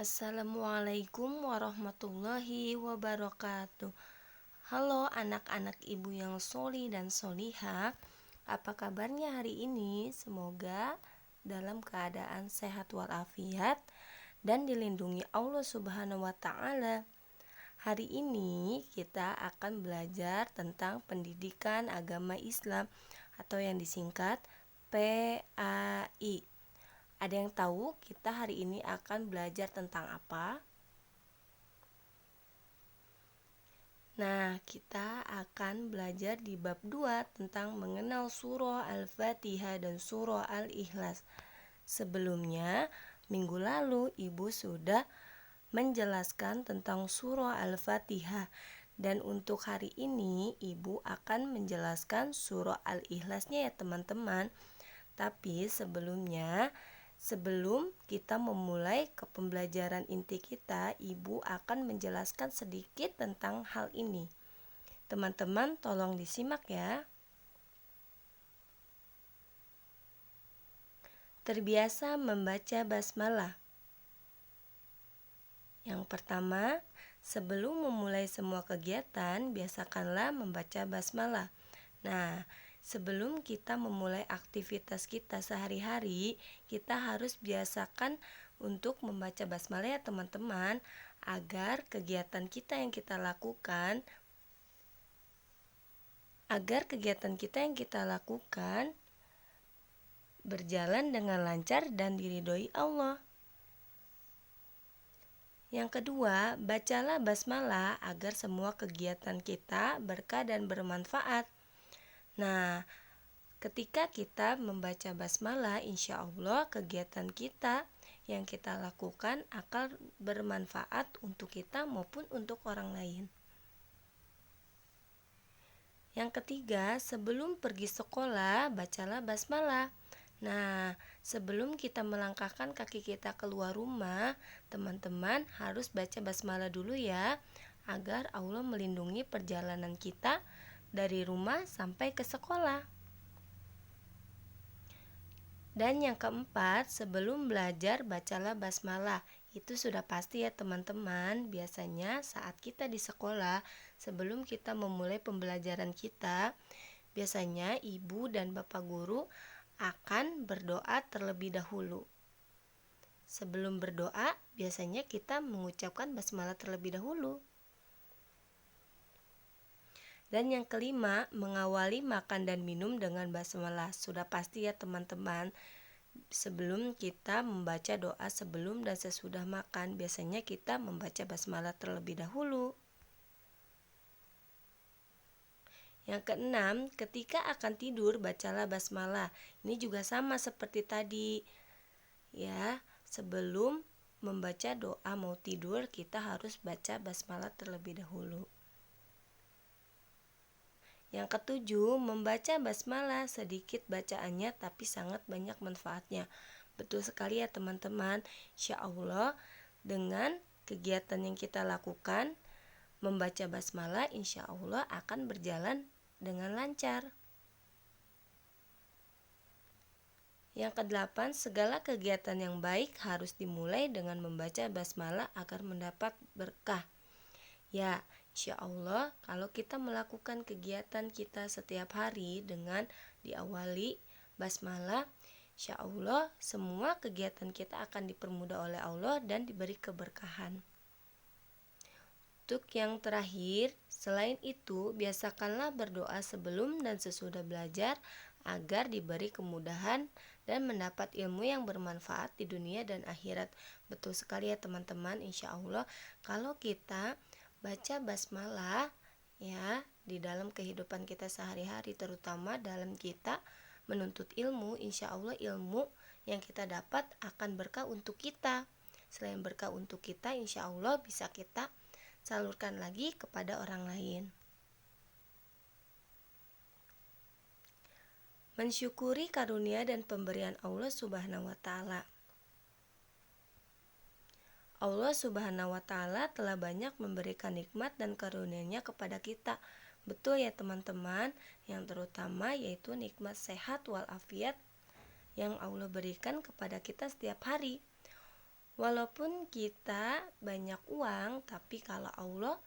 Assalamualaikum warahmatullahi wabarakatuh. Halo anak-anak ibu yang soli dan soliha. Apa kabarnya hari ini? Semoga dalam keadaan sehat walafiat dan dilindungi Allah Subhanahu wa Ta'ala. Hari ini kita akan belajar tentang pendidikan agama Islam atau yang disingkat PAI. Ada yang tahu kita hari ini akan belajar tentang apa? Nah, kita akan belajar di bab 2 tentang mengenal surah Al-Fatihah dan surah Al-Ikhlas. Sebelumnya, minggu lalu Ibu sudah menjelaskan tentang surah Al-Fatihah. Dan untuk hari ini, Ibu akan menjelaskan surah Al-Ikhlasnya ya teman-teman. Tapi sebelum kita memulai ke pembelajaran inti kita, Ibu akan menjelaskan sedikit tentang hal ini. Teman-teman tolong disimak ya. Terbiasa membaca basmalah. Yang pertama, sebelum memulai semua kegiatan, biasakanlah membaca basmalah. Nah, sebelum kita memulai aktivitas kita sehari-hari, kita harus biasakan untuk membaca basmalah ya teman-teman, agar kegiatan kita yang kita lakukan berjalan dengan lancar dan diridhoi Allah. Yang kedua, bacalah basmalah agar semua kegiatan kita berkah dan bermanfaat. Nah, ketika kita membaca basmalah, insya Allah kegiatan kita yang kita lakukan akan bermanfaat untuk kita maupun untuk orang lain. Yang ketiga, sebelum pergi sekolah, bacalah basmalah. Nah, sebelum kita melangkahkan kaki kita keluar rumah, teman-teman harus baca basmalah dulu ya, agar Allah melindungi perjalanan kita dari rumah sampai ke sekolah. Dan yang keempat, sebelum belajar bacalah basmalah. Itu sudah pasti ya teman-teman. Biasanya saat kita di sekolah, sebelum kita memulai pembelajaran kita, biasanya ibu dan bapak guru akan berdoa terlebih dahulu. Sebelum berdoa, biasanya kita mengucapkan basmalah terlebih dahulu. Dan yang kelima, mengawali makan dan minum dengan basmalah. Sudah pasti ya teman-teman. Sebelum kita membaca doa sebelum dan sesudah makan, biasanya kita membaca basmalah terlebih dahulu. Yang keenam, ketika akan tidur, bacalah basmalah. Ini juga sama seperti tadi. Ya, sebelum membaca doa mau tidur, kita harus baca basmalah terlebih dahulu. Yang ketujuh, membaca basmalah, sedikit bacaannya tapi sangat banyak manfaatnya. Betul sekali ya teman-teman. Insya Allah dengan kegiatan yang kita lakukan, membaca basmalah insya Allah akan berjalan dengan lancar. Yang kedelapan, segala kegiatan yang baik harus dimulai dengan membaca basmalah agar mendapat berkah. Ya, insya Allah kalau kita melakukan kegiatan kita setiap hari dengan diawali basmalah, insya Allah semua kegiatan kita akan dipermudah oleh Allah dan diberi keberkahan. Untuk yang terakhir, selain itu biasakanlah berdoa sebelum dan sesudah belajar agar diberi kemudahan dan mendapat ilmu yang bermanfaat di dunia dan akhirat. Betul sekali ya teman-teman, insya Allah kalau kita baca basmalah ya di dalam kehidupan kita sehari-hari, terutama dalam kita menuntut ilmu, insya Allah ilmu yang kita dapat akan berkah untuk kita. Selain berkah untuk kita, insya Allah bisa kita salurkan lagi kepada orang lain. Mensyukuri karunia dan pemberian Allah Subhanahu wa Ta'ala. Allah Subhanahu wa Ta'ala telah banyak memberikan nikmat dan karunia-Nya kepada kita. Betul ya teman-teman, yang terutama yaitu nikmat sehat walafiat yang Allah berikan kepada kita setiap hari. Walaupun kita banyak uang, tapi kalau Allah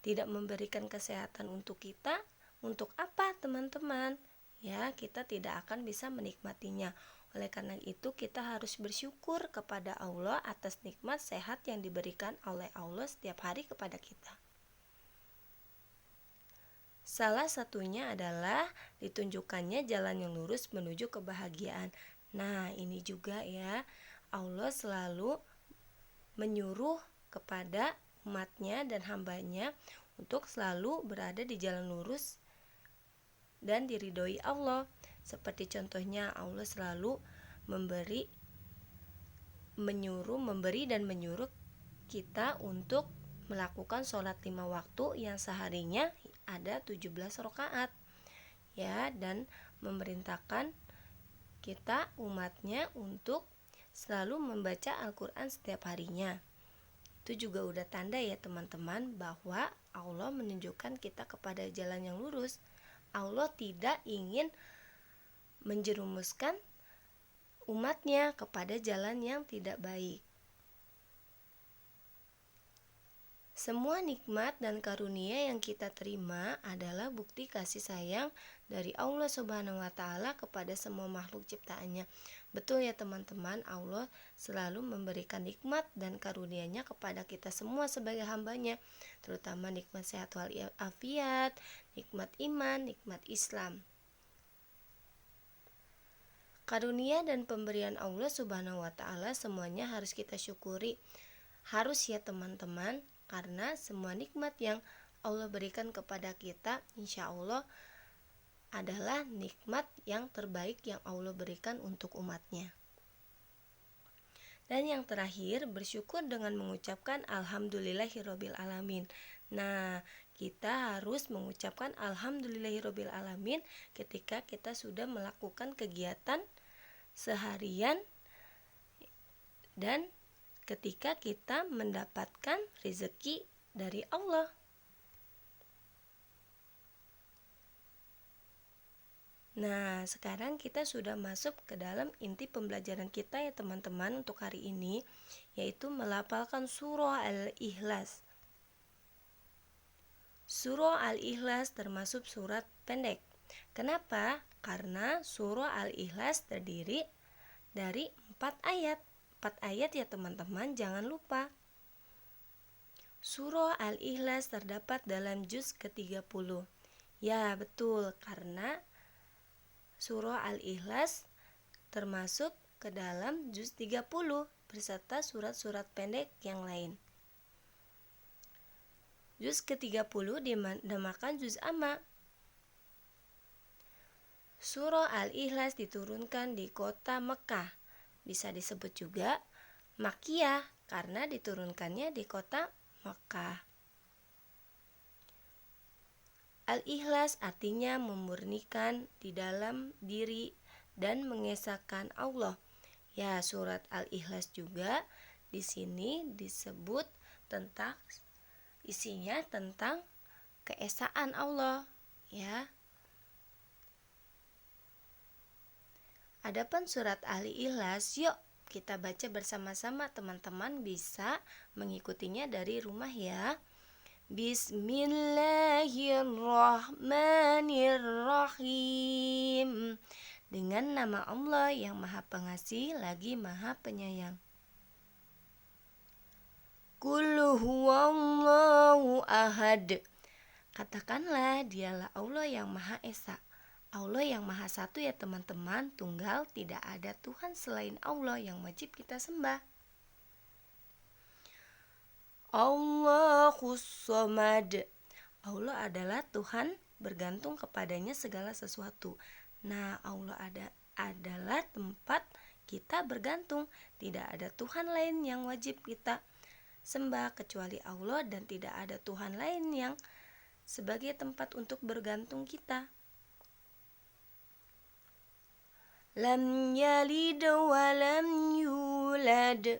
tidak memberikan kesehatan untuk kita, untuk apa teman-teman? Ya, kita tidak akan bisa menikmatinya. Oleh karena itu, kita harus bersyukur kepada Allah atas nikmat sehat yang diberikan oleh Allah setiap hari kepada kita. Salah satunya adalah ditunjukkannya jalan yang lurus menuju kebahagiaan. Nah, ini juga ya, Allah selalu menyuruh kepada umatnya dan hambanya untuk selalu berada di jalan lurus dan diridhoi Allah. Seperti contohnya, Allah selalu memberi dan menyuruh kita untuk melakukan sholat 5 waktu yang seharinya ada 17 rakaat ya, dan memerintahkan kita umatnya untuk selalu membaca Al-Quran setiap harinya. Itu juga udah tanda ya teman-teman bahwa Allah menunjukkan kita kepada jalan yang lurus. Allah tidak ingin menjerumuskan umatnya kepada jalan yang tidak baik. Semua nikmat dan karunia yang kita terima adalah bukti kasih sayang dari Allah Subhanahu wa Ta'ala kepada semua makhluk ciptaannya. Betul ya teman-teman, Allah selalu memberikan nikmat dan karunia-Nya kepada kita semua sebagai hambanya, terutama nikmat sehat walafiat, nikmat iman, nikmat Islam. Karunia dan pemberian Allah Subhanahu wa Ta'ala semuanya harus kita syukuri. Harus ya teman-teman, karena semua nikmat yang Allah berikan kepada kita, insya Allah adalah nikmat yang terbaik yang Allah berikan untuk umatnya. Dan yang terakhir, bersyukur dengan mengucapkan Alhamdulillahirabbil alamin. Nah, kita harus mengucapkan Alhamdulillahirabbil alamin ketika kita sudah melakukan kegiatan seharian dan ketika kita mendapatkan rezeki dari Allah. Nah, sekarang kita sudah masuk ke dalam inti pembelajaran kita ya teman-teman untuk hari ini, yaitu melafalkan surah Al-Ikhlas. Surah Al-Ikhlas termasuk surat pendek. Kenapa? Karena surah Al-Ikhlas terdiri dari 4 ayat. 4 ayat ya teman-teman, jangan lupa. Surah Al-Ikhlas terdapat dalam juz ke-30. Ya, betul, karena surah Al-Ikhlas termasuk ke dalam juz 30 beserta surat-surat pendek yang lain. Juz ke-30 dinamakan juz amma. Surah Al-Ikhlas diturunkan di kota Mekah. Bisa disebut juga Makkiyah karena diturunkannya di kota Mekah. Al-Ikhlas artinya memurnikan di dalam diri dan mengesahkan Allah. Ya, surat Al-Ikhlas juga di sini disebut tentang isinya tentang keesaan Allah, ya. Adapun surat Al-Ikhlas, yuk kita baca bersama-sama, teman-teman bisa mengikutinya dari rumah ya. Bismillahirrahmanirrahim. Dengan nama Allah yang Maha Pengasih lagi Maha Penyayang. Qul huwallahu ahad. Katakanlah, dialah Allah yang Maha Esa. Allah yang Maha Satu ya teman-teman, tunggal, tidak ada Tuhan selain Allah yang wajib kita sembah. Allahus Somad. Allah adalah Tuhan, bergantung kepadanya segala sesuatu. Nah, Allah adalah tempat kita bergantung. Tidak ada Tuhan lain yang wajib kita sembah kecuali Allah, dan tidak ada Tuhan lain yang sebagai tempat untuk bergantung kita. Lam yalid wa lam yulad.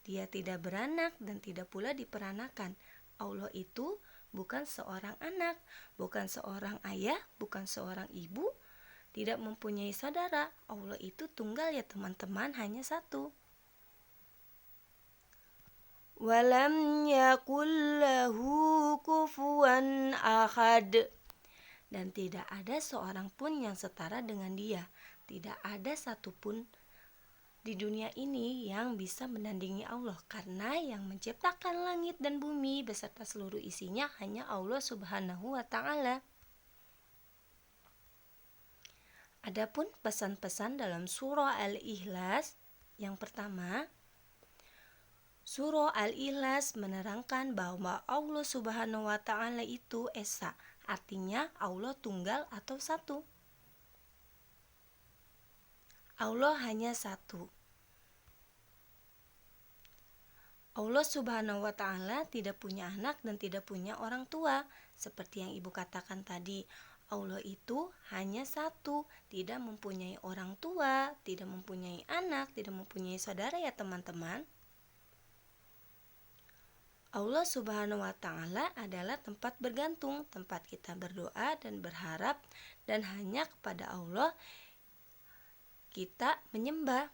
Dia tidak beranak dan tidak pula diperanakan. Allah itu bukan seorang anak, bukan seorang ayah, bukan seorang ibu, tidak mempunyai saudara. Allah itu tunggal ya teman-teman, hanya satu. walam yakul lahu kufuwan ahad. Dan tidak ada seorang pun yang setara dengan Dia. Tidak ada satupun di dunia ini yang bisa menandingi Allah, karena yang menciptakan langit dan bumi beserta seluruh isinya hanya Allah Subhanahu wa Ta'ala. Adapun pesan-pesan dalam surah Al-Ikhlas, yang pertama, surah Al-Ikhlas menerangkan bahwa Allah Subhanahu wa Ta'ala itu esa, artinya Allah tunggal atau satu. Allah hanya satu. Allah Subhanahu wa Ta'ala tidak punya anak dan tidak punya orang tua. Seperti yang Ibu katakan tadi, Allah itu hanya satu, tidak mempunyai orang tua, tidak mempunyai anak, tidak mempunyai saudara ya teman-teman. Allah Subhanahu wa Ta'ala adalah tempat bergantung, tempat kita berdoa dan berharap, dan hanya kepada Allah kita menyembah.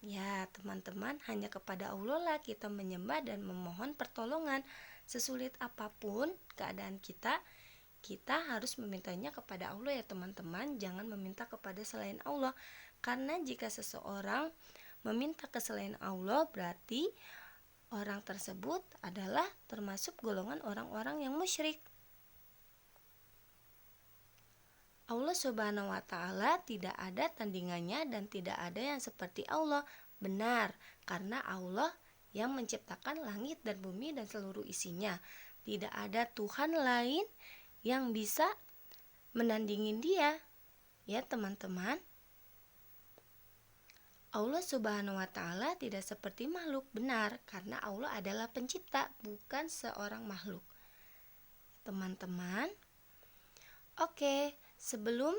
Ya teman-teman, hanya kepada Allah lah kita menyembah dan memohon pertolongan. Sesulit apapun keadaan kita harus memintanya kepada Allah ya teman-teman. Jangan meminta kepada selain Allah, karena jika seseorang meminta ke selain Allah, berarti orang tersebut adalah termasuk golongan orang-orang yang musyrik. Allah Subhanahu wa Ta'ala tidak ada tandingannya dan tidak ada yang seperti Allah. Benar, karena Allah yang menciptakan langit dan bumi dan seluruh isinya. Tidak ada Tuhan lain yang bisa menandingin Dia. Ya teman-teman, Allah Subhanahu wa Ta'ala tidak seperti makhluk. Benar, karena Allah adalah pencipta, bukan seorang makhluk. Teman-teman, oke, sebelum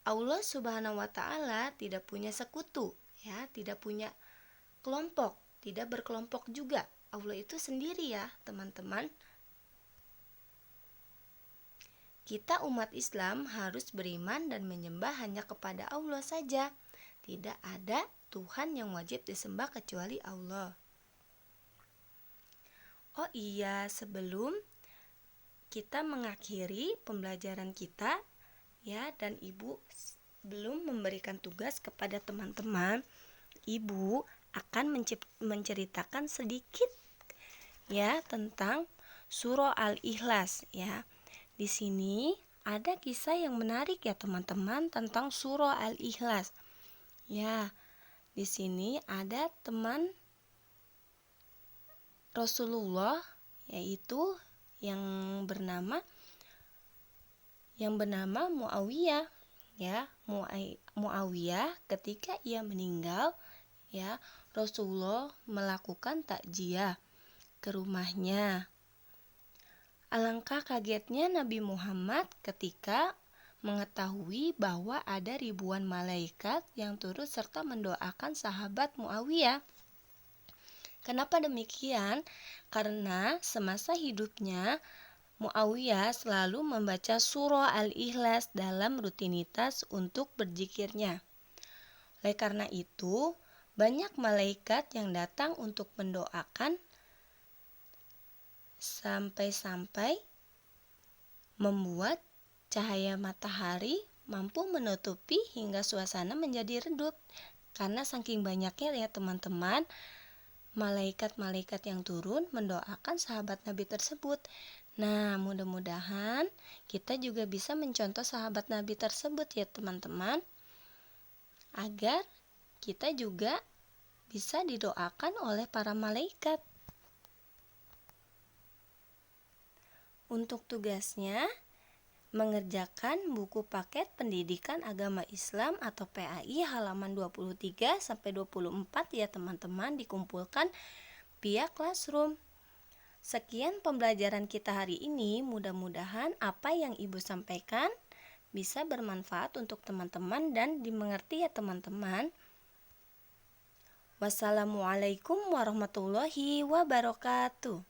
Allah Subhanahu wa Ta'ala tidak punya sekutu, ya, tidak punya kelompok, tidak berkelompok juga. Allah itu sendiri ya, teman-teman. Kita umat Islam harus beriman dan menyembah hanya kepada Allah saja. Tidak ada Tuhan yang wajib disembah kecuali Allah. Oh iya, sebelum kita mengakhiri pembelajaran kita, ya, dan Ibu belum memberikan tugas kepada teman-teman, Ibu akan menceritakan sedikit ya tentang surah Al-Ikhlas ya. Di sini ada kisah yang menarik ya teman-teman tentang surah Al-Ikhlas. Ya, di sini ada teman Rasulullah, yaitu yang bernama Muawiyah ya. Muawiyah ketika ia meninggal ya, Rasulullah melakukan takziah ke rumahnya. Alangkah kagetnya Nabi Muhammad ketika mengetahui bahwa ada ribuan malaikat yang turut serta mendoakan sahabat Muawiyah. Kenapa demikian? Karena semasa hidupnya Muawiyah selalu membaca surah Al-Ikhlas dalam rutinitas untuk berzikirnya. Oleh karena itu, banyak malaikat yang datang untuk mendoakan sampai-sampai membuat cahaya matahari mampu menutupi hingga suasana menjadi redup. Karena saking banyaknya ya teman-teman, malaikat-malaikat yang turun mendoakan sahabat Nabi tersebut. Nah, mudah-mudahan kita juga bisa mencontoh sahabat Nabi tersebut ya teman-teman, agar kita juga bisa didoakan oleh para malaikat. Untuk tugasnya, mengerjakan buku paket pendidikan agama Islam atau PAI halaman 23 sampai 24 ya teman-teman, dikumpulkan via Classroom. Sekian pembelajaran kita hari ini. Mudah-mudahan apa yang Ibu sampaikan bisa bermanfaat untuk teman-teman dan dimengerti ya teman-teman. Wassalamualaikum warahmatullahi wabarakatuh.